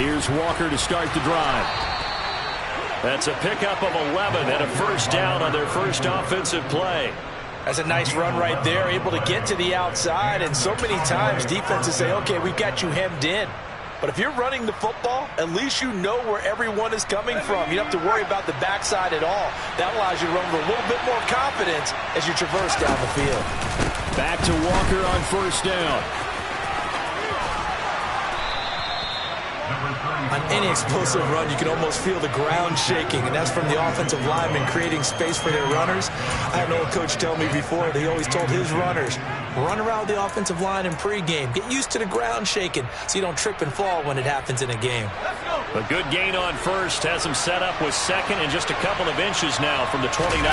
Here's Walker to start the drive. That's a pickup of 11 and a first down on their first offensive play. That's a nice run right there, able to get to the outside. And so many times defenses say, okay, we've got you hemmed in. But if you're running the football, at least you know where everyone is coming from. You don't have to worry about the backside at all. That allows you to run with a little bit more confidence as you traverse down the field. Back to Walker on first down. On any explosive run, you can almost feel the ground shaking, and that's from the offensive linemen creating space for their runners. I had an old coach tell me before, he always told his runners, run around the offensive line in pregame. Get used to the ground shaking so you don't trip and fall when it happens in a game. A good gain on first has him set up with second and just a couple of inches now from the 29.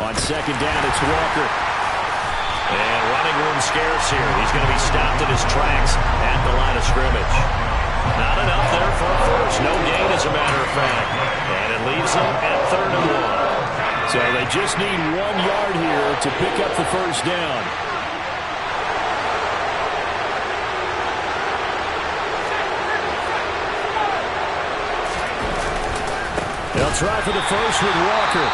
On second down, it's Walker. And running room scarce here. He's going to be stopped in his tracks at the line of scrimmage. Not enough there for a first. No gain, as a matter of fact. And it leaves them at 3rd and 1. So they just need 1 yard here to pick up the first down. They'll try for the first with Walker.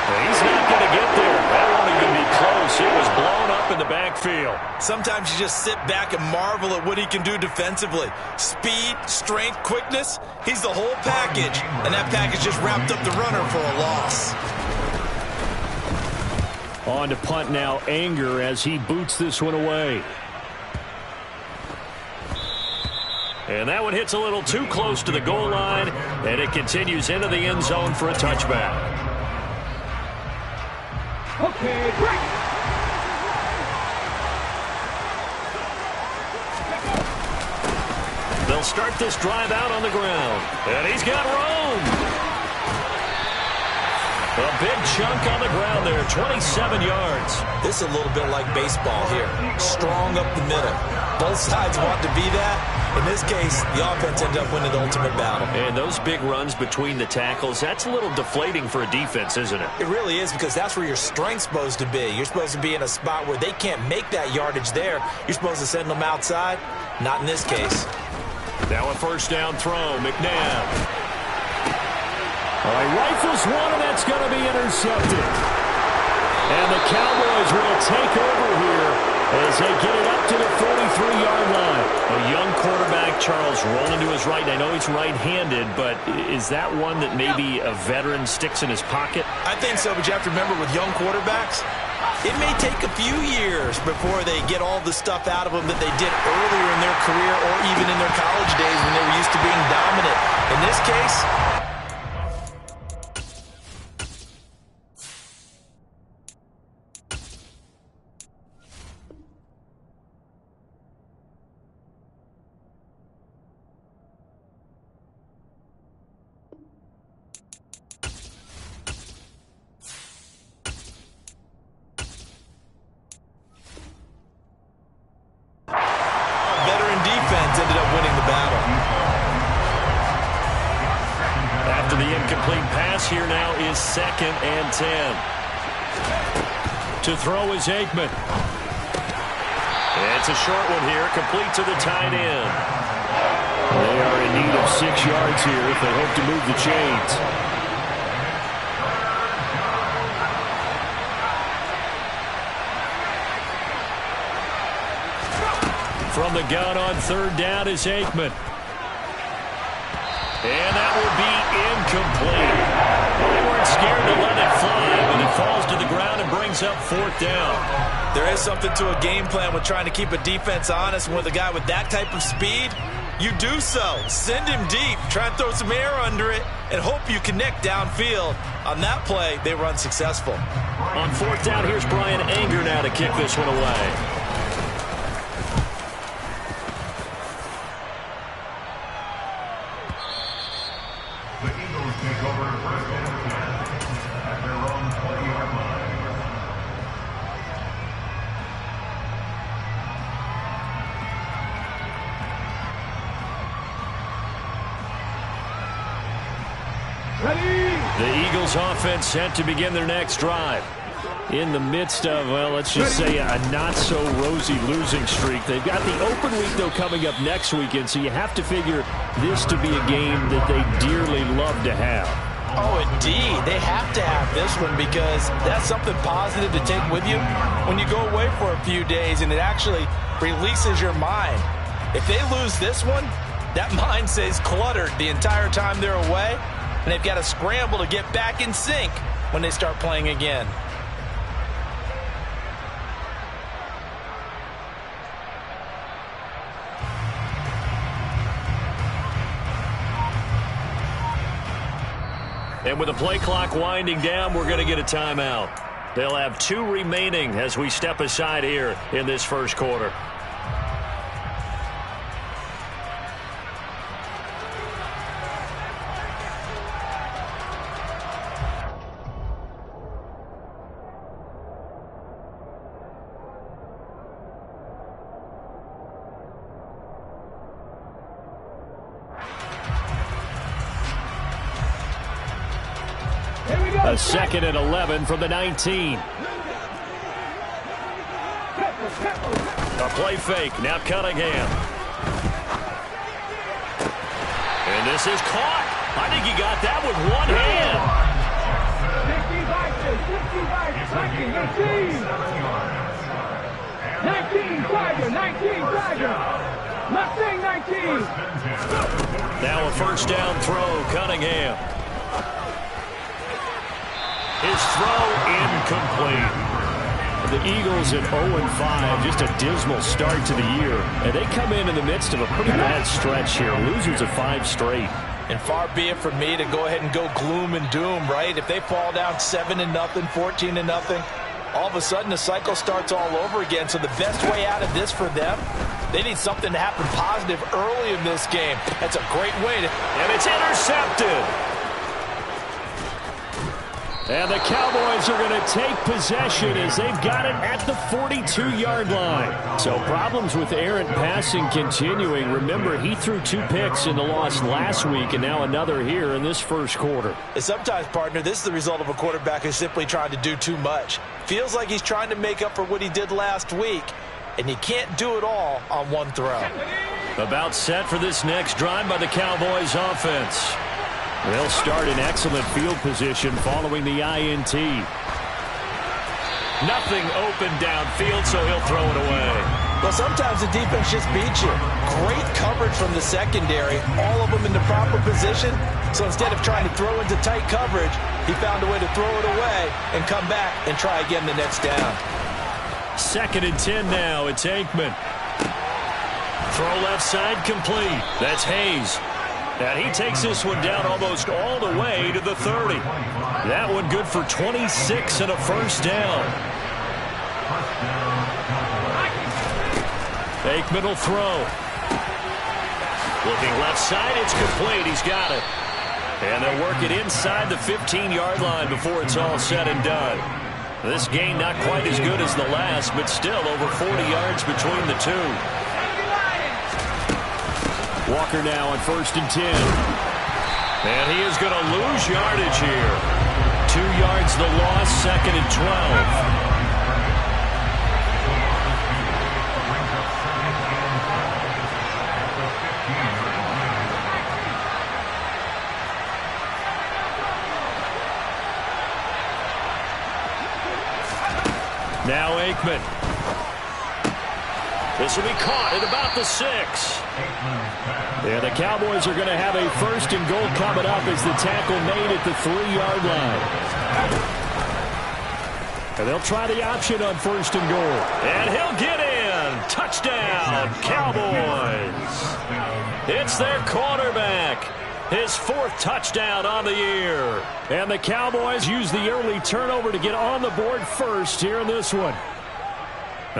He's not going to get there. That won't even be close. It was blown up in the backfield. Sometimes you just sit back and marvel at what he can do defensively. Speed, strength, quickness, he's the whole package. And that package just wrapped up the runner for a loss. On to punt now, Anger, as he boots this one away. And that one hits a little too close to the goal line, and it continues into the end zone for a touchback. Okay, break. They'll start this drive out on the ground. And he's got room. A big chunk on the ground there, 27 yards. This is a little bit like baseball here. Strong up the middle. Both sides want to be that. In this case, the offense ended up winning the ultimate battle. And those big runs between the tackles, that's a little deflating for a defense, isn't it? It really is, because that's where your strength's supposed to be. You're supposed to be in a spot where they can't make that yardage there. You're supposed to send them outside. Not in this case. Now a first down throw, McNabb. All right, rifles one, and that's going to be intercepted. And the Cowboys will take over here as they get it up to the 43-yard line. A young quarterback, Charles, rolling to his right. I know he's right-handed, but is that one that maybe a veteran sticks in his pocket? I think so, but you have to remember with young quarterbacks, it may take a few years before they get all the stuff out of them that they did earlier in their career or even in their college days when they were used to being dominant. In this case, ended up winning the battle. After the incomplete pass, here now is 2nd and 10. To throw is Aikman. It's a short one here, complete to the tight end. They are in need of 6 yards here if they hope to move the chains. From the gun on 3rd down is Aikman. And that will be incomplete. They weren't scared to let it fly, but it falls to the ground and brings up 4th down. There is something to a game plan with trying to keep a defense honest. And with a guy with that type of speed, you do so. Send him deep. Try and throw some air under it and hope you connect downfield. On that play, they run successful. On 4th down, here's Brian Anger now to kick this one away. The Eagles offense set to begin their next drive. in the midst of, well, let's just say a not-so-rosy losing streak. They've got the open week, though, coming up next weekend, so you have to figure this to be a game that they dearly love to have. Oh, indeed. They have to have this one because that's something positive to take with you when you go away for a few days, and it actually releases your mind. If they lose this one, that mind stays cluttered the entire time they're away, and they've got to scramble to get back in sync when they start playing again. And with the play clock winding down, we're going to get a timeout. They'll have 2 remaining as we step aside here in this first quarter. A 2nd and 11 from the 19. A play fake. Now Cunningham. And this is caught. I think he got that with one hand. 19. Now a first down throw. Cunningham. His throw incomplete. The Eagles at 0-5, just a dismal start to the year. And they come in the midst of a pretty bad stretch here. Losers of 5 straight. And far be it from me to go ahead and go gloom and doom, right? If they fall down 7-0, 14-0, all of a sudden the cycle starts all over again. So the best way out of this for them, they need something to happen positive early in this game. That's a great way to... And it's intercepted. And the Cowboys are going to take possession as they've got it at the 42-yard line. So problems with errant passing continuing. Remember, he threw 2 picks in the loss last week and now another here in this first quarter. And sometimes, partner, this is the result of a quarterback who's simply trying to do too much. Feels like he's trying to make up for what he did last week, and you can't do it all on one throw. About set for this next drive by the Cowboys offense. They'll start in excellent field position following the INT. Nothing open downfield, so he'll throw it away. Well, sometimes the defense just beats you. Great coverage from the secondary, all of them in the proper position. So instead of trying to throw into tight coverage, he found a way to throw it away and come back and try again the next down. 2nd and 10 now. It's Aikman. Throw left side complete. That's Hayes. And he takes this one down almost all the way to the 30. That one good for 26 and a first down. Aikman will throw. Looking left side, it's complete. He's got it. And they'll work it inside the 15-yard line before it's all said and done. This gain not quite as good as the last, but still over 40 yards between the two. Walker now on 1st and 10. And he is going to lose yardage here. 2 yards the loss, 2nd and 12. Now Aikman. This will be caught at about the 6. And the Cowboys are going to have a 1st and goal coming up as the tackle made at the 3-yard line. And they'll try the option on 1st and goal. And he'll get in. Touchdown, Cowboys. It's their quarterback. His 4th touchdown on the year. And the Cowboys use the early turnover to get on the board first here in this one.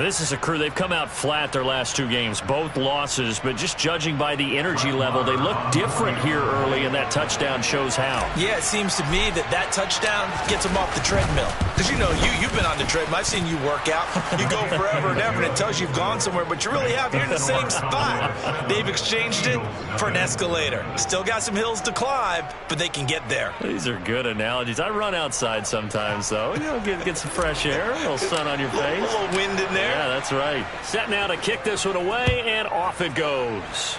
This is a crew. They've come out flat their last 2 games, both losses, but just judging by the energy level, they look different here early, and that touchdown shows how. Yeah, it seems to me that touchdown gets them off the treadmill. Because, you know, you've been on the treadmill. I've seen you work out. You go forever and ever, and it tells you you've gone somewhere, but you really have. You're in the same spot. They've exchanged it for an escalator. Still got some hills to climb, but they can get there. These are good analogies. I run outside sometimes, though. You know, get some fresh air, a little sun on your face. A little wind in there. Yeah, that's right. Set now to kick this one away, and off it goes.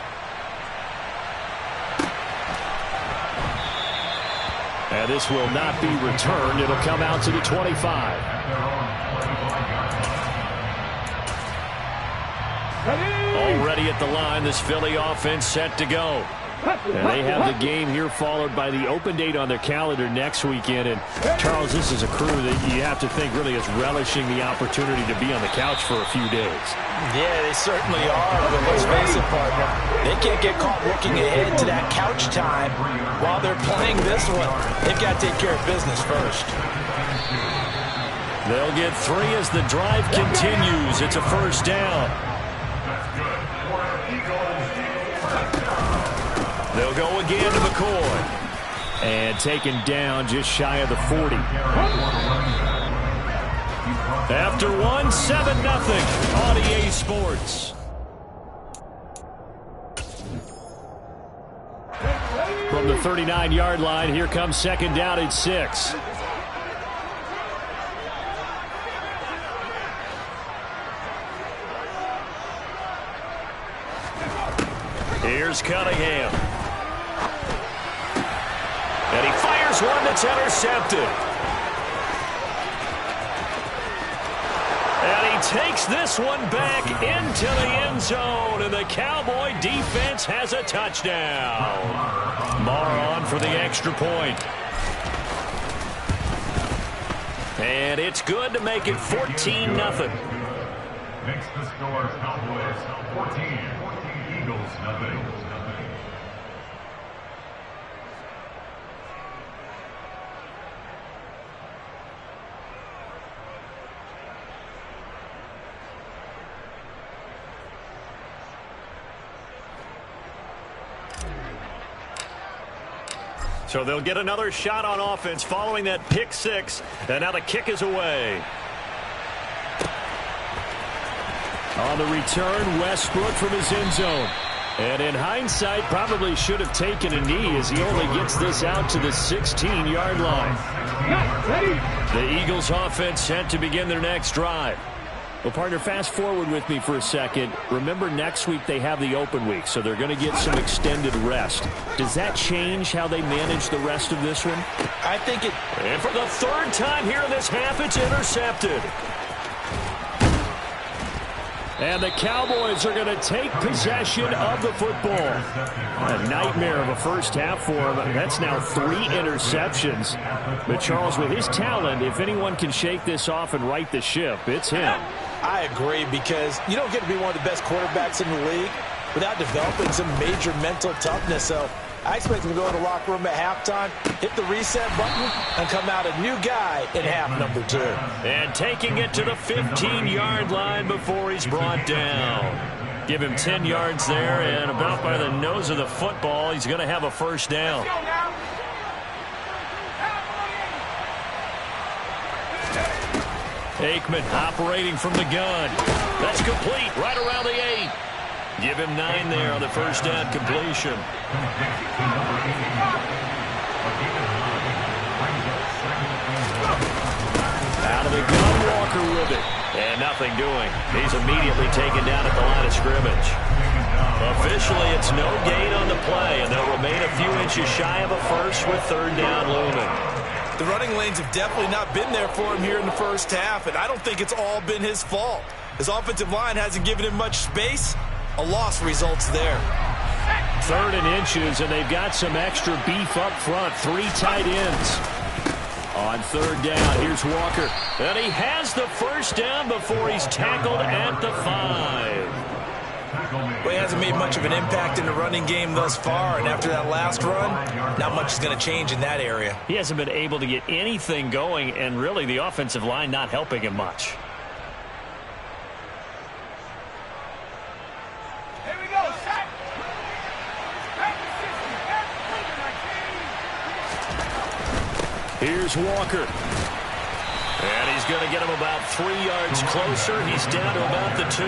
And this will not be returned. It'll come out to the 25. Already at the line, this Philly offense set to go. And they have the game here followed by the open date on their calendar next weekend. And, Charles, this is a crew that you have to think really is relishing the opportunity to be on the couch for a few days. Yeah, they certainly are. But let's face it, partner, they can't get caught looking ahead to that couch time while they're playing this one. They've got to take care of business first. They'll get 3 as the drive continues. It's a first down. They'll go again to McCoy. And taken down just shy of the 40. After 1, 7-0 on EA Sports. From the 39-yard line, here comes second down at 6. Here's Cunningham. And he fires one that's intercepted. And he takes this one back into the end zone. And the Cowboy defense has a touchdown. Marr on for the extra point. And it's good to make it 14-0. Next the score, Cowboys 14, Eagles nothing. So they'll get another shot on offense following that pick 6. And now the kick is away. On the return, Westbrook from his end zone. And in hindsight, probably should have taken a knee as he only gets this out to the 16-yard line. The Eagles offense set to begin their next drive. Well, partner, fast forward with me for a second. Remember, next week they have the open week, so they're going to get some extended rest. Does that change how they manage the rest of this one? I think it... And for the 3rd time here in this half, it's intercepted. And the Cowboys are going to take possession of the football. A nightmare of a first half for him. That's now 3 interceptions. But Charles, with his talent, if anyone can shake this off and right the ship, it's him. I agree, because you don't get to be one of the best quarterbacks in the league without developing some major mental toughness. So I expect him to go in the locker room at halftime, hit the reset button, and come out a new guy in half number 2. And taking it to the 15-yard line before he's brought down. Give him 10 yards there, and about by the nose of the football, he's going to have a first down. Aikman operating from the gun. That's complete right around the 8. Give him 9 there on the first down completion. Out of the gun, Walker with it. And nothing doing. He's immediately taken down at the line of scrimmage. Officially, it's no gain on the play, and they'll remain a few inches shy of a first with 3rd down looming. The running lanes have definitely not been there for him here in the first half, and I don't think it's all been his fault. His offensive line hasn't given him much space. A loss results there. 3rd and inches, and they've got some extra beef up front. 3 tight ends. On 3rd down, here's Walker. And he has the first down before he's tackled at the 5. Well, he hasn't made much of an impact in the running game thus far, and after that last run, not much is going to change in that area. He hasn't been able to get anything going, and really the offensive line not helping him much. Here's Walker. And he's going to get him about 3 yards closer. He's down to about the 2.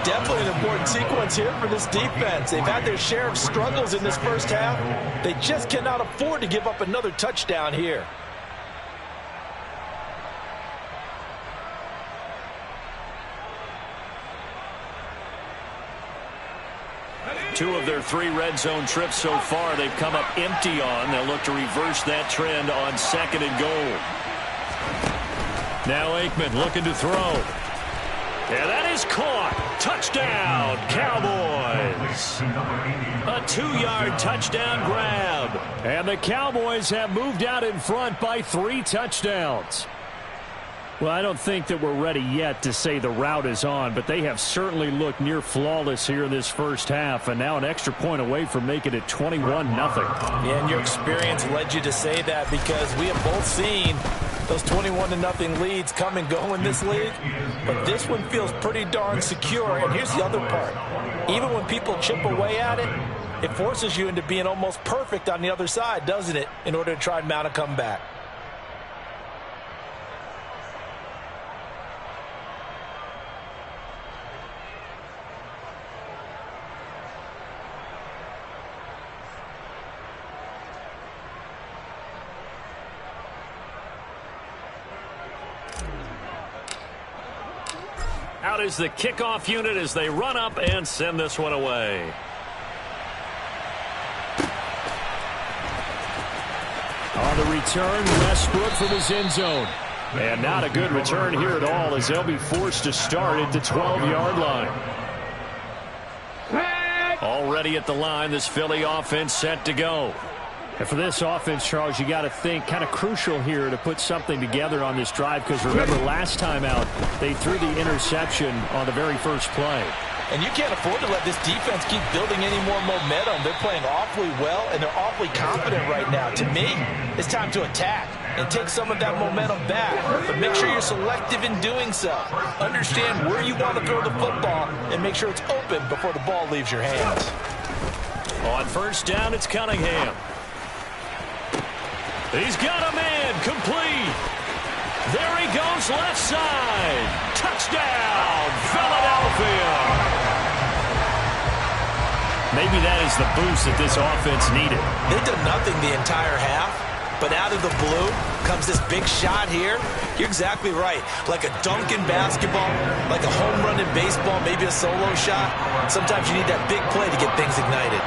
Definitely an important sequence here for this defense. They've had their share of struggles in this first half. They just cannot afford to give up another touchdown here. Two of their 3 red zone trips so far they've come up empty on. They'll look to reverse that trend on 2nd and goal. Now Aikman looking to throw. Yeah, that is caught. Touchdown, Cowboys. A 2-yard touchdown grab. And the Cowboys have moved out in front by 3 touchdowns. Well, I don't think that we're ready yet to say the route is on, but they have certainly looked near flawless here in this first half, and now an extra point away from making it 21-0. Yeah, and your experience led you to say that, because we have both seen those 21-0 leads come and go in this league, but this one feels pretty darn secure. And here's the other part. Even when people chip away at it, it forces you into being almost perfect on the other side, doesn't it, in order to try and mount a comeback. Out is the kickoff unit as they run up and send this one away. On the return, Westbrook from his end zone. And not a good return here at all, as they'll be forced to start at the 12-yard line. Already at the line, this Philly offense set to go. And for this offense, Charles, you got to think kind of crucial here to put something together on this drive, because remember last time out they threw the interception on the very first play. And you can't afford to let this defense keep building any more momentum. They're playing awfully well, and they're awfully confident right now. To me, it's time to attack and take some of that momentum back. But make sure you're selective in doing so. Understand where you want to throw the football and make sure it's open before the ball leaves your hands. On first down, it's Cunningham. He's got a man, complete. There he goes, left side. Touchdown, Philadelphia. Maybe that is the boost that this offense needed. They've done nothing the entire half, but out of the blue comes this big shot here. You're exactly right. Like a dunk in basketball, like a home run in baseball, maybe a solo shot. Sometimes you need that big play to get things ignited.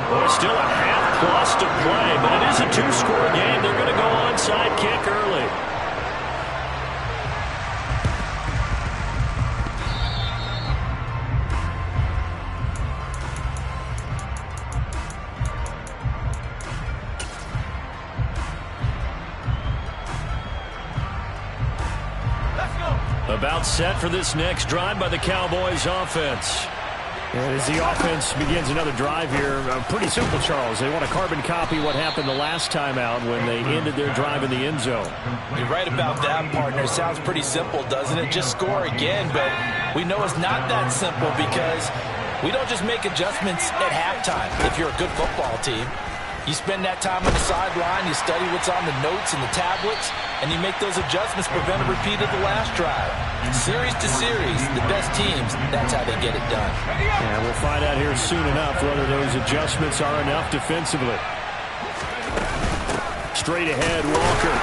Well, still a half-plus to play, but it is a 2-score game. They're going to go onside kick early. About set for this next drive by the Cowboys offense. And as the offense begins another drive here, pretty simple, Charles. They want to carbon copy what happened the last time out when they ended their drive in the end zone. You're right about that, partner. Sounds pretty simple, doesn't it? Just score again, but we know it's not that simple, because we don't just make adjustments at halftime if you're a good football team. You spend that time on the sideline, you study what's on the notes and the tablets, and you make those adjustments, prevent a repeat of the last drive. Series to series, the best teams, that's how they get it done. Yeah, we'll find out here soon enough whether those adjustments are enough defensively. Straight ahead, Walker.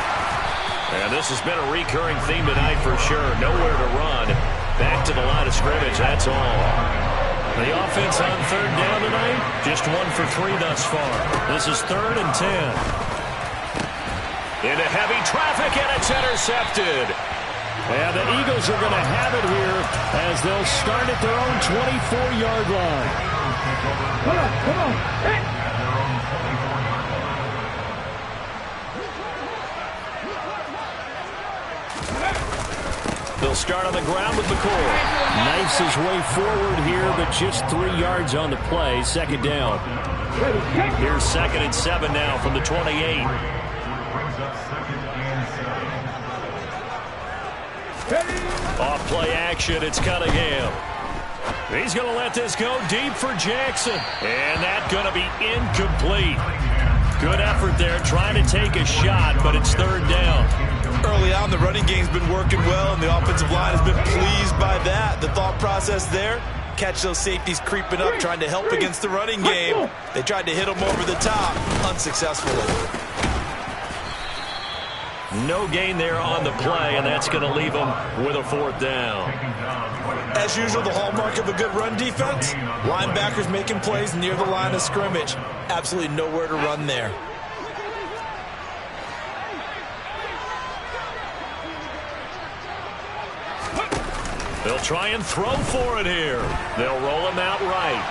And this has been a recurring theme tonight for sure. Nowhere to run. Back to the line of scrimmage, that's all. The offense on third down tonight, just 1 for 3 thus far. This is 3rd and 10. Into heavy traffic, and it's intercepted. And the Eagles are going to have it here as they'll start at their own 24-yard line. Come on. Hey. They'll start on the ground with McCoy. Knifes his way forward here, but just 3 yards on the play. 2nd down. Here's 2nd and 7 now from the 28. Brings up 2nd and 7. Off play action, it's Cunningham. He's going to let this go deep for Jackson. And that's going to be incomplete. Good effort there trying to take a shot, but it's third down. Early on, the running game's been working well, and the offensive line has been pleased by that. The thought process there, catch those safeties creeping up, trying to help against the running game. They tried to hit them over the top, unsuccessfully. No gain there on the play, and that's going to leave them with a fourth down. As usual, the hallmark of a good run defense, linebackers making plays near the line of scrimmage. Absolutely nowhere to run there. They'll try and throw for it here. They'll roll him out right.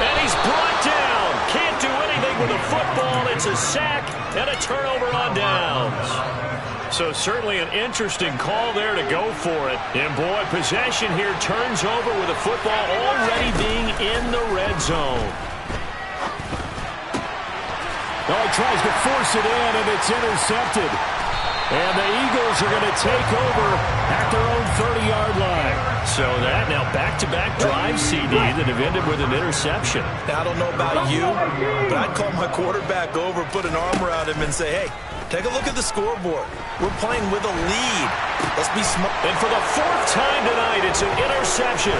And he's brought down. Can't do anything with the football. It's a sack and a turnover on downs. So certainly an interesting call there to go for it. And boy, possession here turns over with the football already being in the red zone. Oh, he tries to force it in, and it's intercepted. And the Eagles are going to take over at their own 30-yard line. So that now back-to-back drive CD that have ended with an interception. Now, I don't know about you, but I'd call my quarterback over, put an arm around him, and say, hey, take a look at the scoreboard. We're playing with a lead. Let's be smart. And for the fourth time tonight, it's an interception.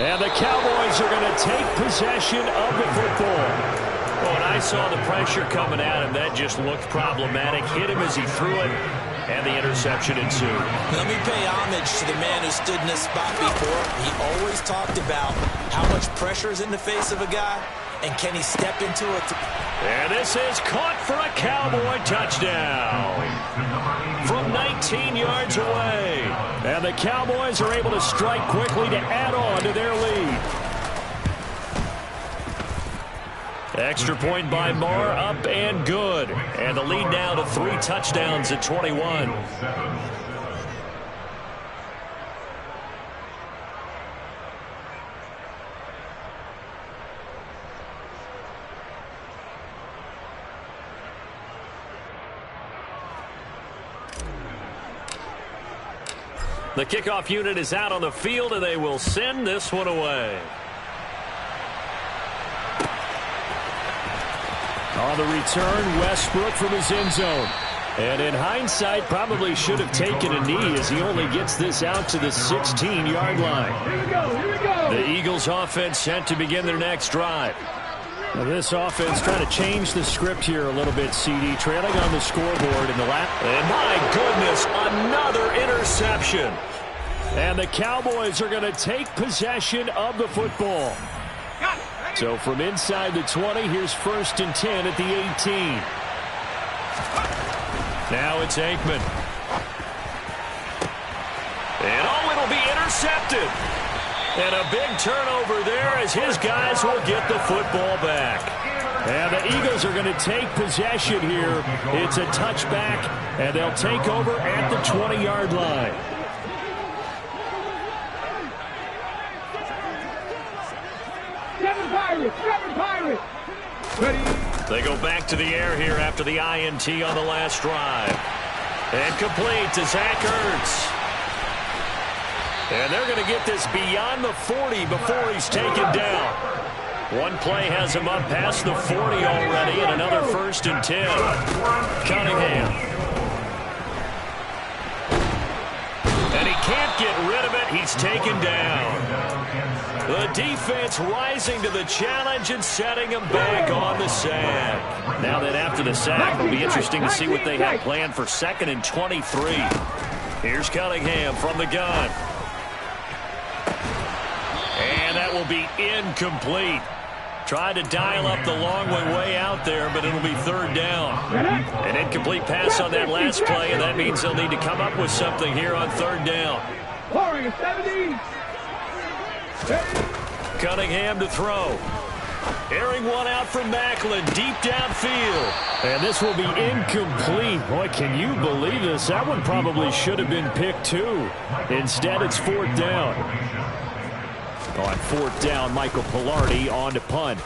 And the Cowboys are going to take possession of the football. Well, when I saw the pressure coming at him, that just looked problematic. Hit him as he threw it, and the interception ensued. Let me pay homage to the man who stood in this spot before. He always talked about how much pressure is in the face of a guy, and can he step into it. And this is caught for a Cowboy touchdown from 19 yards away. And the Cowboys are able to strike quickly to add on to their lead. Extra point by Marr, up and good. And the lead now to 3 touchdowns at 21. The kickoff unit is out on the field, and they will send this one away. On the return, Westbrook from his end zone. And in hindsight, probably should have taken a knee as he only gets this out to the 16-yard line. Here we go. The Eagles offense set to begin their next drive. Now this offense trying to change the script here a little bit, CD. Trailing on the scoreboard in the last. And my goodness, another interception. And the Cowboys are going to take possession of the football. So from inside the 20, here's 1st and 10 at the 18. Now it's Aikman. And it'll be intercepted. And a big turnover there as his guys will get the football back. And the Eagles are going to take possession here. It's a touchback, and they'll take over at the 20-yard line. Pirates. Ready. They go back to the air here after the INT on the last drive. And complete to Zach Ertz. And they're going to get this beyond the 40 before he's taken down. One play has him up past the 40 already, and another 1st and 10. Cunningham. And he can't get rid of it. He's taken down. The defense rising to the challenge and setting him back on the sack. Now that after the sack, it'll be interesting to see what they have planned for 2nd and 23. Here's Cunningham from the gun. And that will be incomplete. Tried to dial up the long way out there, but it'll be 3rd down. An incomplete pass on that last play, and that means they'll need to come up with something here on 3rd down. Cunningham to throw. Airing one out from Macklin, deep downfield. And this will be incomplete. Boy, can you believe this? That one probably should have been picked too. Instead, it's 4th down. On 4th down, Michael Pilardi on to punt.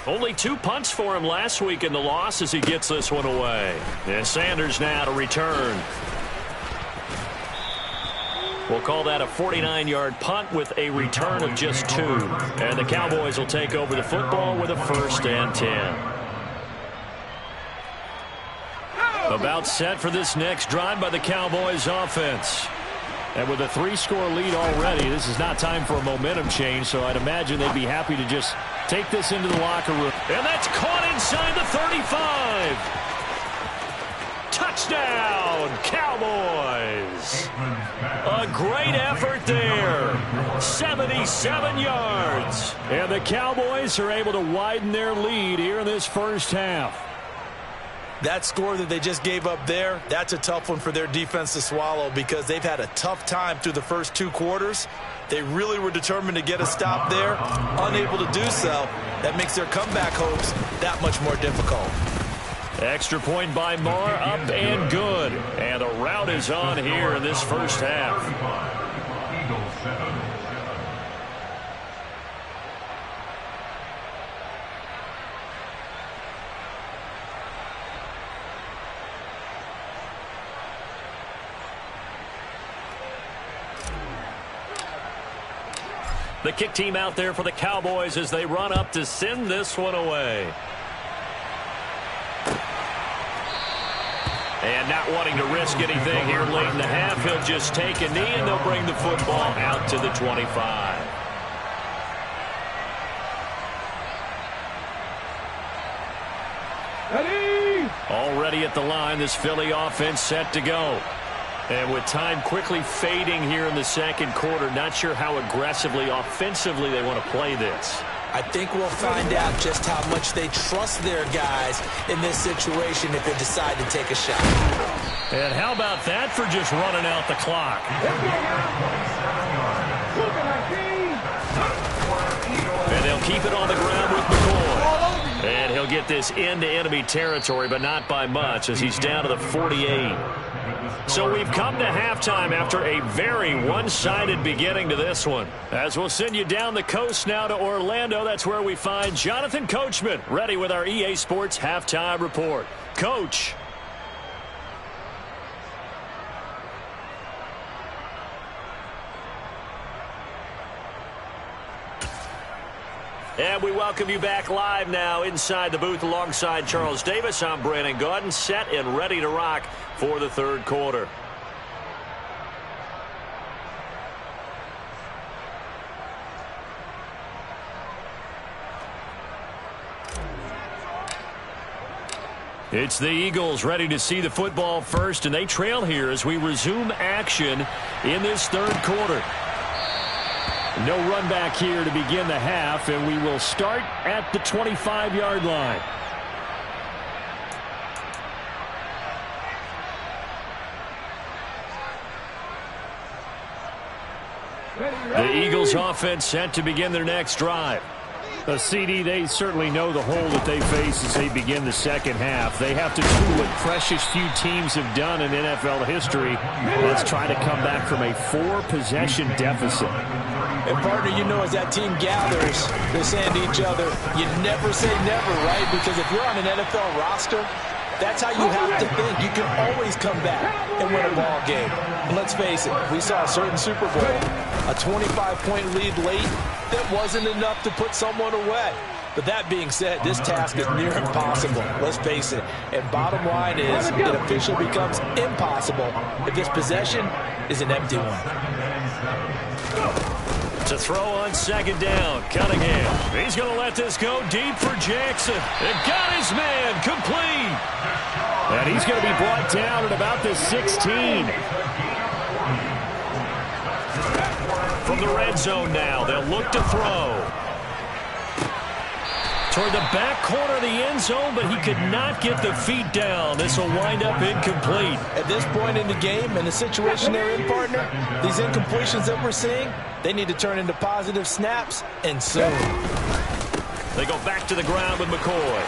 Only 2 punts for him last week in the loss as he gets this one away. And Sanders now to return. We'll call that a 49-yard punt with a return of just 2. And the Cowboys will take over the football with a 1st and 10. About set for this next drive by the Cowboys offense. And with a 3-score lead already, this is not time for a momentum change, so I'd imagine they'd be happy to just take this into the locker room. And that's caught inside the 35. Touchdown, Cowboys. A great effort there. 77 yards. And the Cowboys are able to widen their lead here in this first half. That score that they just gave up there, that's a tough one for their defense to swallow because they've had a tough time through the first 2 quarters. They really were determined to get a stop there, unable to do so. That makes their comeback hopes that much more difficult. Extra point by Marr, up and good. And the route is on here in this first half. The kick team out there for the Cowboys as they run up to send this one away. And not wanting to risk anything here late in the half, he'll just take a knee and they'll bring the football out to the 25. Ready? Already at the line, this Philly offense set to go. And with time quickly fading here in the second quarter, not sure how aggressively, offensively they want to play this. I think we'll find out just how much they trust their guys in this situation if they decide to take a shot. And how about that for just running out the clock? And they'll keep it on the ground with McCoy. And he'll get this into enemy territory, but not by much as he's down to the 48. So we've come to halftime after a very one-sided beginning to this one. As we'll send you down the coast now to Orlando, that's where we find Jonathan Coachman ready with our EA Sports Halftime Report. Coach. And we welcome you back live now inside the booth alongside Charles Davis. I'm Brandon Gaudin, set and ready to rock for the third quarter. It's the Eagles ready to see the football first, and they trail here as we resume action in this third quarter. No run back here to begin the half, and we will start at the 25-yard line. The Eagles offense set to begin their next drive. CD, they certainly know the hole that they face as they begin the second half. They have to do what precious few teams have done in NFL history. Let's try to come back from a 4-possession deficit. And, partner, you know, as that team gathers, they're saying to each other, you never say never, right? Because if you're on an NFL roster, that's how you have to think. You can always come back and win a ball game. And let's face it, we saw a certain Super Bowl, a 25-point lead late that wasn't enough to put someone away. But that being said, this task is near impossible. Let's face it. And bottom line is, it officially becomes impossible if this possession is an empty one. To throw on second down, Cunningham. He's going to let this go deep for Jackson. And got his man complete. And he's going to be brought down at about the 16. From the red zone now, they'll look to throw. Toward the back corner of the end zone, but he could not get the feet down. This will wind up incomplete. At this point in the game, in the situation they're in, partner, these incompletions that we're seeing, they need to turn into positive snaps, and soon. They go back to the ground with McCoy.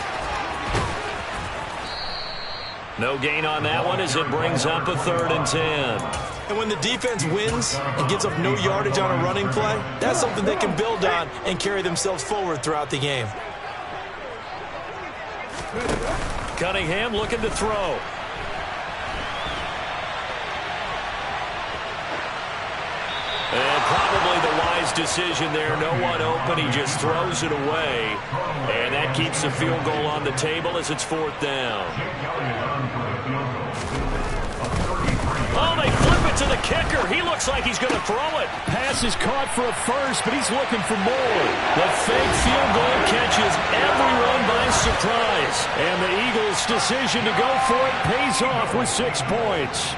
No gain on that one as it brings up a 3rd and 10. And when the defense wins and gives up no yardage on a running play, that's something they can build on and carry themselves forward throughout the game. Cunningham looking to throw. And probably the wise decision there. No one open. He just throws it away. And that keeps the field goal on the table as it's 4th down. Oh, they flip it to the kicker. He looks like he's going to throw it. Pass is caught for a first, but he's looking for more. The fake field goal catches everyone by surprise. And the Eagles' decision to go for it pays off with 6 points.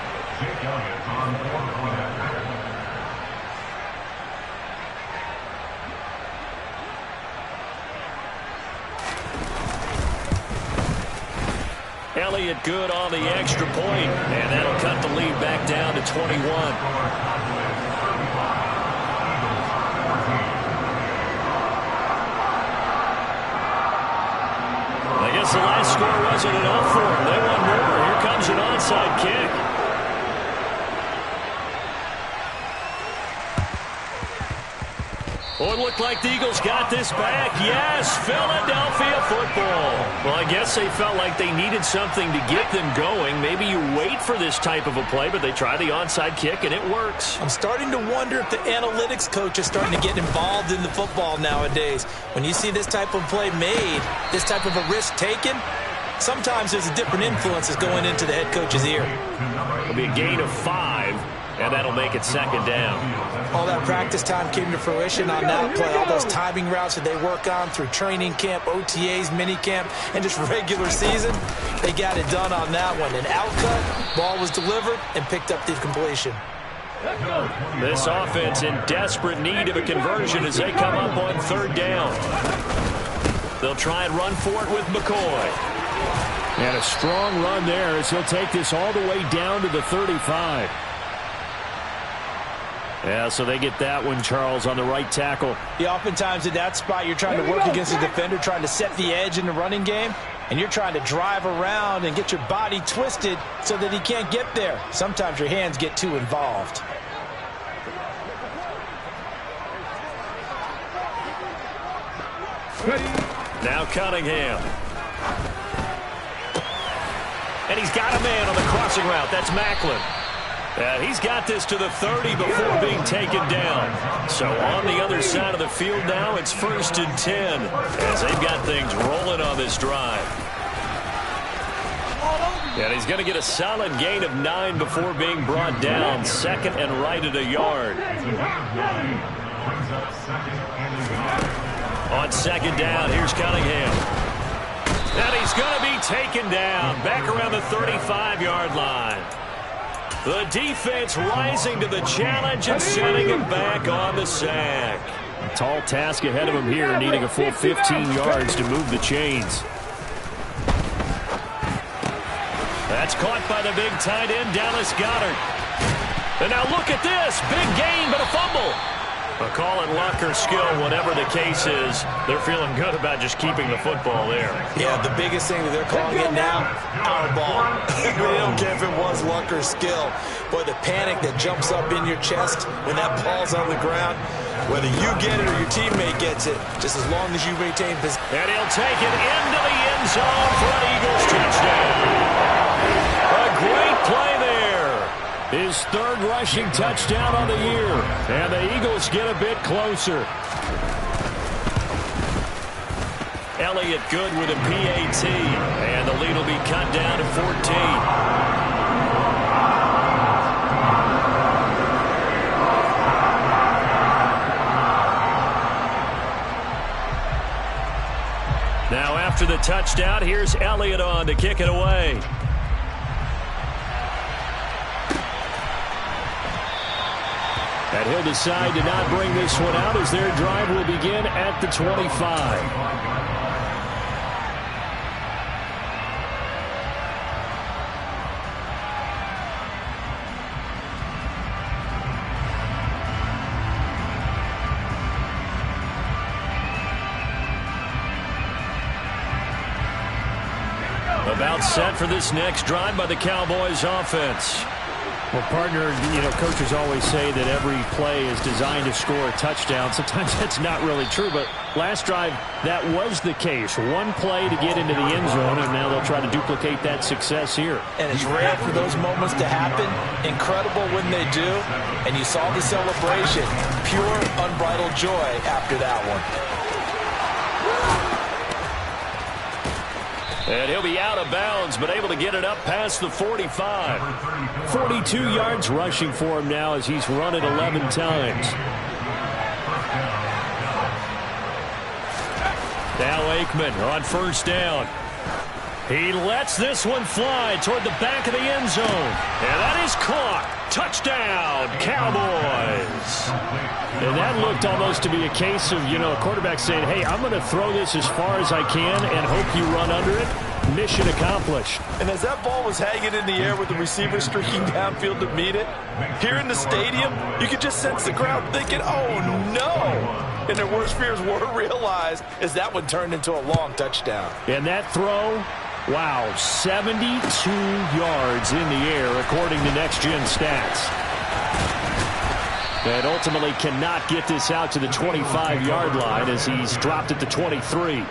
Elliott good on the extra point, and that'll cut the lead back down to 21. I guess the last score wasn't enough for them. They want more. Here comes an onside kick. Oh, it looked like the Eagles got this back. Yes, Philadelphia football. Well, I guess they felt like they needed something to get them going. Maybe you wait for this type of a play, but they try the onside kick, and it works. I'm starting to wonder if the analytics coach is starting to get involved in the football nowadays. When you see this type of play made, this type of a risk taken, sometimes there's a different influence that's going into the head coach's ear. It'll be a gain of 5. And that'll make it 2nd down. All that practice time came to fruition on that play. All those timing routes that they work on through training camp, OTAs, mini camp, and just regular season, they got it done on that one. An outcut, ball was delivered, and picked up the completion. This offense in desperate need of a conversion as they come up on 3rd down. They'll try and run for it with McCoy. And a strong run there as he'll take this all the way down to the 35. Yeah, so they get that one, Charles, on the right tackle. Yeah, oftentimes in that spot, you're trying to work against a defender, trying to set the edge in the running game, and you're trying to drive around and get your body twisted so that he can't get there. Sometimes your hands get too involved. Now Cunningham. And he's got a man on the crossing route. That's Macklin. He's got this to the 30 before being taken down. So on the other side of the field now, it's 1st and 10 as they've got things rolling on this drive. And he's going to get a solid gain of 9 before being brought down. 2nd and right at a yard. On 2nd down, here's Cunningham. And he's going to be taken down back around the 35-yard line. The defense rising to the challenge and sending him back on the sack. A tall task ahead of him here, needing a full 15 yards to move the chains. That's caught by the big tight end, Dallas Goedert. And now look at this. Big gain, but a fumble. A call it luck or skill, whatever the case is, they're feeling good about just keeping the football there. Yeah, the biggest thing that they're calling it now, our ball. They don't care if it was luck or skill. Boy, the panic that jumps up in your chest when that ball's on the ground, whether you get it or your teammate gets it, just as long as you maintain possession. And he'll take it into the end zone for an Eagles touchdown. A great play there. His 3rd rushing touchdown on the year. And the Eagles get a bit closer. Elliott good with a PAT. And the lead will be cut down to 14. Now after the touchdown, here's Elliott on to kick it away. And he'll decide to not bring this one out as their drive will begin at the 25. About set for this next drive by the Cowboys offense. Well, partner, coaches always say that every play is designed to score a touchdown. Sometimes that's not really true, but last drive, that was the case. One play to get into the end zone, and now they'll try to duplicate that success here. And it's rare for those moments to happen. Incredible when they do. And you saw the celebration. Pure, unbridled joy after that one. And he'll be out of bounds, but able to get it up past the 45. 42 yards rushing for him now as he's run it 11 times. Now Aikman on first down. He lets this one fly toward the back of the end zone. And that is caught. Touchdown, Cowboys. And that looked almost to be a case of, a quarterback saying, hey, I'm going to throw this as far as I can and hope you run under it. Mission accomplished. And as that ball was hanging in the air with the receiver streaking downfield to meet it, here in the stadium, you could just sense the crowd thinking, oh, no. And their worst fears were realized as that one turned into a long touchdown. And that throw, wow, 72 yards in the air according to Next Gen Stats. And ultimately cannot get this out to the 25-yard line as he's dropped at the 23.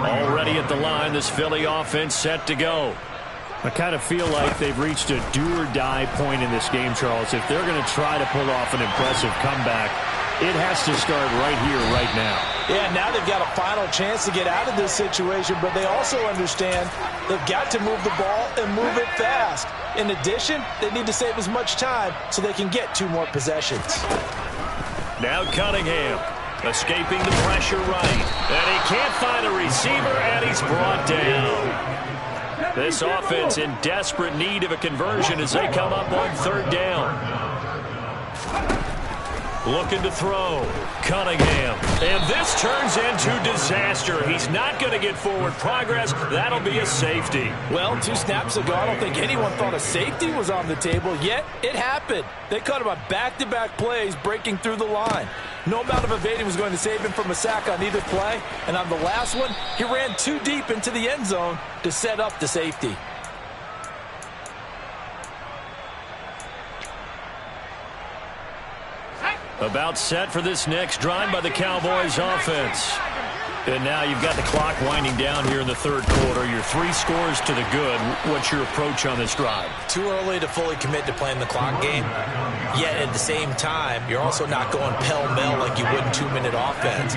Already at the line, this Philly offense set to go. I kind of feel like they've reached a do-or-die point in this game, Charles. If they're going to try to pull off an impressive comeback, it has to start right here, right now. Yeah, now they've got a final chance to get out of this situation, but they also understand they've got to move the ball and move it fast. In addition, they need to save as much time so they can get 2 more possessions. Now Cunningham escaping the pressure right. And he can't find a receiver, and he's brought down. This offense in desperate need of a conversion as they come up on third down. Looking to throw. Cunningham. And this turns into disaster. He's not going to get forward progress. That'll be a safety. Well, 2 snaps ago, I don't think anyone thought a safety was on the table, yet it happened. They caught him on back-to-back plays breaking through the line. No amount of evading was going to save him from a sack on either play. And on the last one, he ran too deep into the end zone to set up the safety. About set for this next drive by the Cowboys offense. And now you've got the clock winding down here in the third quarter. Your 3 scores to the good. What's your approach on this drive? Too early to fully commit to playing the clock game. Yet at the same time, you're also not going pell-mell like you would in 2-minute offense.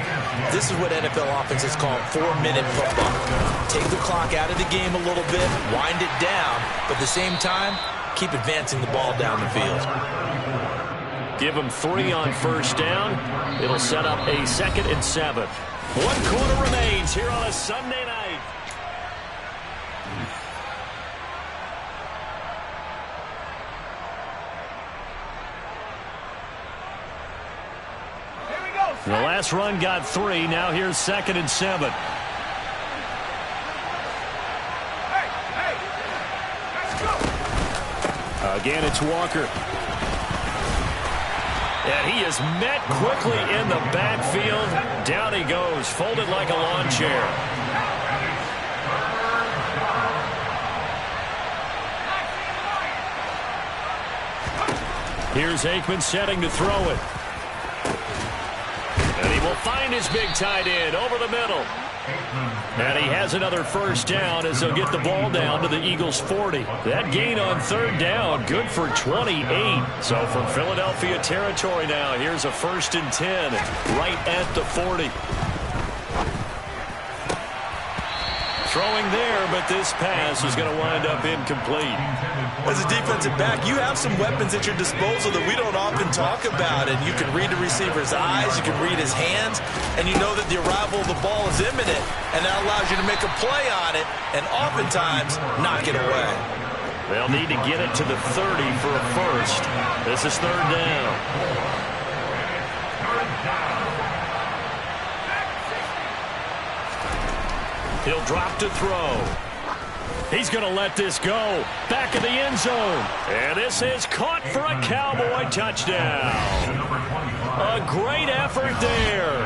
This is what NFL offenses call 4-minute football. Take the clock out of the game a little bit, wind it down, but at the same time, keep advancing the ball down the field. Give them 3 on first down. It'll set up a 2nd and 7. 1 quarter remains here on a Sunday night. The last run got 3. Now here's 2nd and 7. Again, it's Walker. And he is met quickly in the backfield. Down he goes, folded like a lawn chair. Here's Aikman setting to throw it. And he will find his big tight end over the middle. And he has another first down as he'll get the ball down to the Eagles' 40. That gain on third down, good for 28. So from Philadelphia territory now, here's a 1st and 10 right at the 40. Throwing there, but this pass is going to wind up incomplete. As a defensive back, you have some weapons at your disposal that we don't often talk about. And you can read the receiver's eyes, you can read his hands, and you know that the arrival of the ball is imminent. And that allows you to make a play on it and oftentimes knock it away. They'll need to get it to the 30 for a first. This is third down. He'll drop to throw. He's going to let this go. Back of the end zone. And this is caught for a Cowboy touchdown. A great effort there.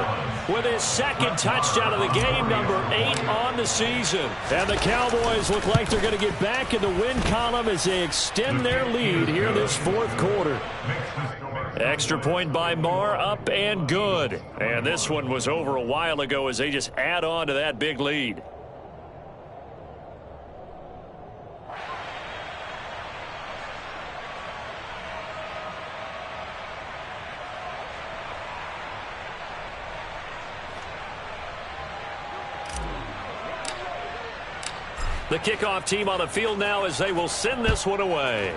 with his second touchdown of the game, number 8 on the season. And the Cowboys look like they're going to get back in the win column as they extend their lead here this fourth quarter. Extra point by Marr, up and good. And this one was over a while ago as they just add on to that big lead. The kickoff team on the field now as they will send this one away.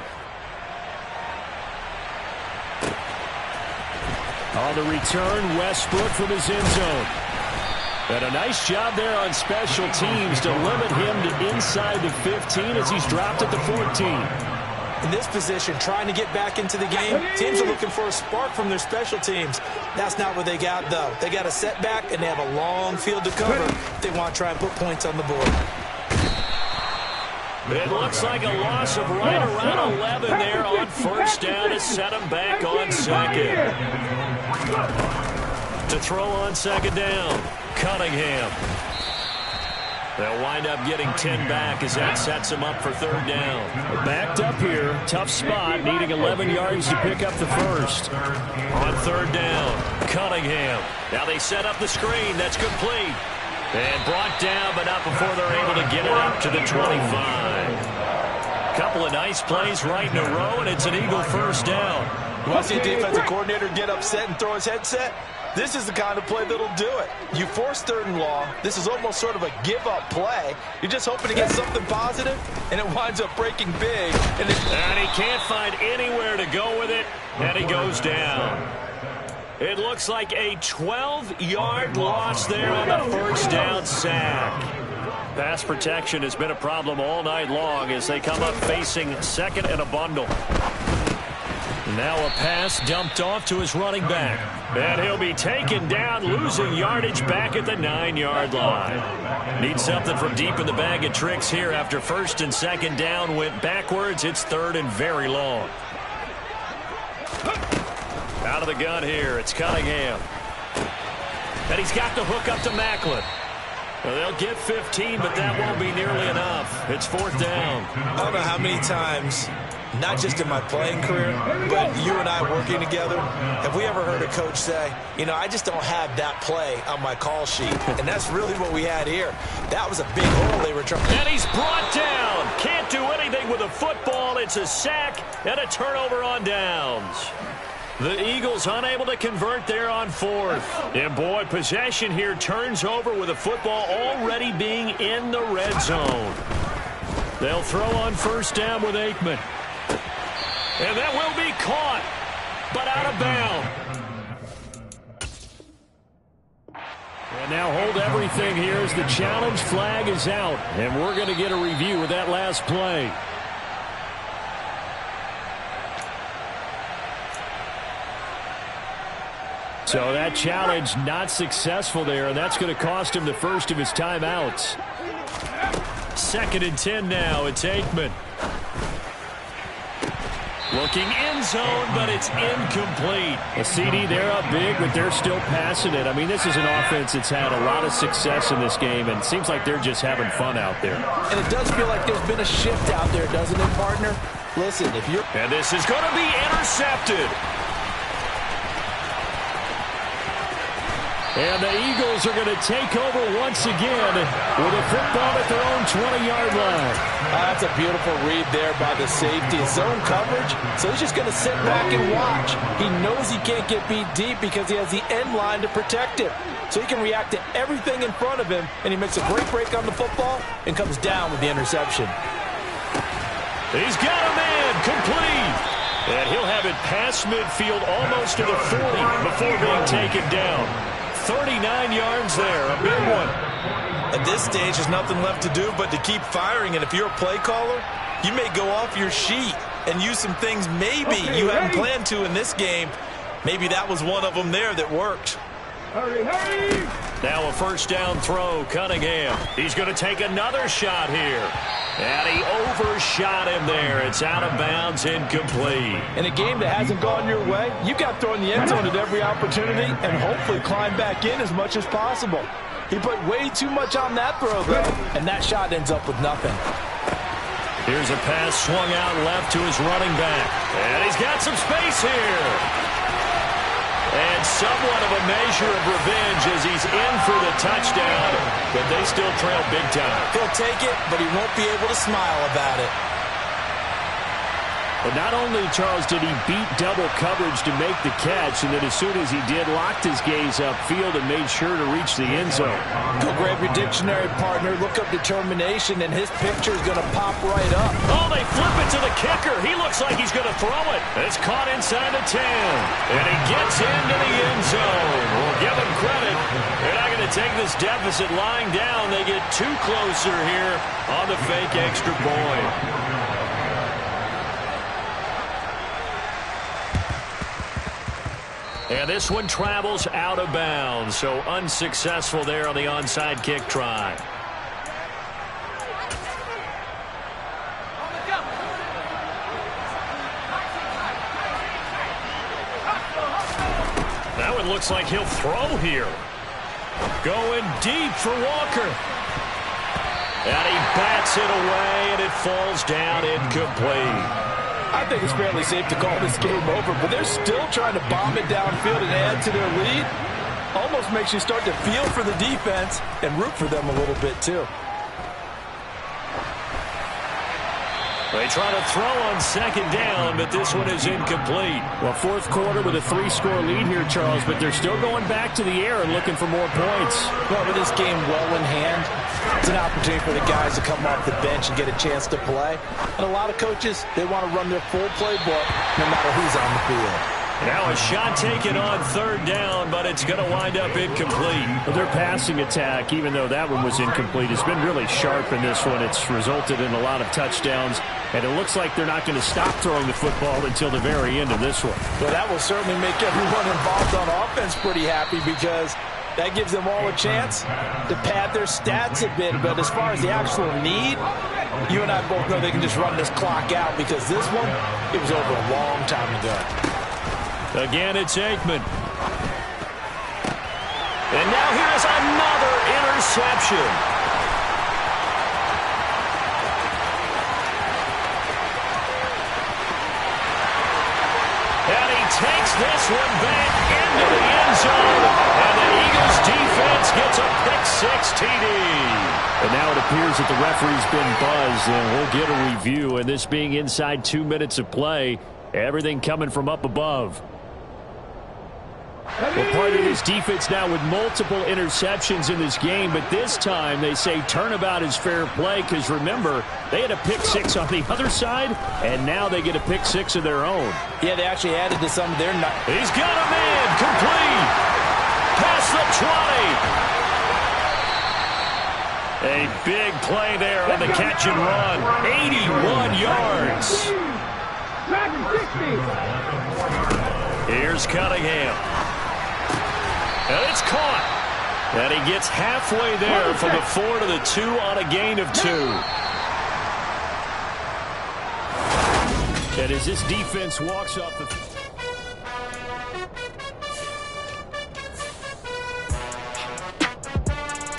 On the return, Westbrook from his end zone. And a nice job there on special teams to limit him to inside the 15 as he's dropped at the 14. In this position, trying to get back into the game, teams are looking for a spark from their special teams. That's not what they got, though. They got a setback, and they have a long field to cover if they want to try and put points on the board. It looks like a loss of right around 11 there on first down to set him back on second. To throw on second down, Cunningham. They'll wind up getting 10 back as that sets him up for third down. Backed up here, tough spot, needing 11 yards to pick up the first. On third down, Cunningham. Now they set up the screen, that's complete. And brought down, but not before they're able to get it up to the 25. Couple of nice plays right in a row, and it's an Eagle first down. You want to see a defensive coordinator get upset and throw his headset? This is the kind of play that'll do it. You force third and long. This is almost sort of a give-up play. You're just hoping to get something positive, and it winds up breaking big. And he can't find anywhere to go with it, and he goes down. It looks like a 12-yard loss there on the first down sack. Pass protection has been a problem all night long as they come up facing second and a bundle. Now a pass dumped off to his running back. And he'll be taken down, losing yardage back at the 9-yard line. Need something from deep in the bag of tricks here after first and second down went backwards. It's third and very long. Out of the gun here, it's Cunningham. And he's got the hook up to Macklin. Well, they'll get 15, but that won't be nearly enough. It's fourth down. I don't know how many times, not just in my playing career, but you and I working together, have we ever heard a coach say, you know, I just don't have that play on my call sheet. And that's really what we had here. That was a big hole they were trying. And he's brought down. Can't do anything with a football. It's a sack and a turnover on downs. The Eagles unable to convert there on fourth. And, boy, possession here turns over with the football already being in the red zone. They'll throw on first down with Aikman. And that will be caught, but out of bounds. And now hold everything here as the challenge flag is out. And we're going to get a review of that last play. So that challenge not successful there, and that's going to cost him the first of his timeouts. Second and 10 now. It's Aikman. Looking end zone, but it's incomplete. A CD, they're up big, but they're still passing it. I mean, this is an offense that's had a lot of success in this game, and it seems like they're just having fun out there. And it does feel like there's been a shift out there, doesn't it, partner? Listen, if you're... And this is going to be intercepted. And the Eagles are going to take over once again with a football at their own 20-yard line. That's a beautiful read there by the safety. Zone coverage, so he's just going to sit back and watch. He knows he can't get beat deep because he has the end line to protect him. So he can react to everything in front of him, and he makes a great break on the football and comes down with the interception. He's got a man, complete. And he'll have it past midfield almost to the 40 before being taken down. 39 yards there, a big one. At this stage, there's nothing left to do but to keep firing. And if you're a play caller, you may go off your sheet and use some things maybe you hadn't planned to in this game. Maybe that was one of them there that worked. Hurry, hurry! Now a first down throw, Cunningham. He's going to take another shot here. And he overshot him there. It's out of bounds, incomplete. In a game that hasn't gone your way, you've got to throw in the end zone at every opportunity and hopefully climb back in as much as possible. He put way too much on that throw, though, and that shot ends up with nothing. Here's a pass swung out left to his running back. And he's got some space here. And somewhat of a measure of revenge as he's in for the touchdown, but they still trail big time. He'll take it, but he won't be able to smile about it. But not only, Charles, did he beat double coverage to make the catch, and then as soon as he did, locked his gaze upfield and made sure to reach the end zone. Go grab your dictionary, partner. Look up determination, and his picture is going to pop right up. Oh, they flip it to the kicker. He looks like he's going to throw it. It's caught inside the 10. And he gets into the end zone. We'll give him credit. They're not going to take this deficit lying down. They get too closer here on the fake extra point. And this one travels out of bounds, so unsuccessful there on the onside kick try. That one looks like he'll throw here. Going deep for Walker. And he bats it away, and it falls down incomplete. I think it's fairly safe to call this game over, but they're still trying to bomb it downfield and add to their lead. Almost makes you start to feel for the defense and root for them a little bit, too. They try to throw on second down, but this one is incomplete. Well, fourth quarter with a 3-score lead here, Charles, but they're still going back to the air and looking for more points. Well, with this game well in hand, it's an opportunity for the guys to come off the bench and get a chance to play. And a lot of coaches, they want to run their full playbook no matter who's on the field. Now a shot taken on third down, but it's going to wind up incomplete. Well, their passing attack, even though that one was incomplete, has been really sharp in this one. It's resulted in a lot of touchdowns, and it looks like they're not going to stop throwing the football until the very end of this one. Well, that will certainly make everyone involved on offense pretty happy because that gives them all a chance to pad their stats a bit. But as far as the actual need, you and I both know they can just run this clock out because this one, it was over a long time ago. Again, it's Aikman. And now here's another interception. And he takes this one back into the end zone. And the Eagles defense gets a pick-6 TD. And now it appears that the referee's been buzzed, and we'll get a review. And this being inside 2 minutes of play, everything coming from up above. Well, part of this defense now with multiple interceptions in this game, but this time they say turnabout is fair play because, remember, they had a pick-6 on the other side, and now they get a pick-6 of their own. Yeah, they actually added to some of their... He's got a man, complete, past the 20. A big play there on the catch and run, 81 yards. Here's Cunningham. And it's caught. And he gets halfway there from the 4 to the 2 on a gain of 2. And as this defense walks off the...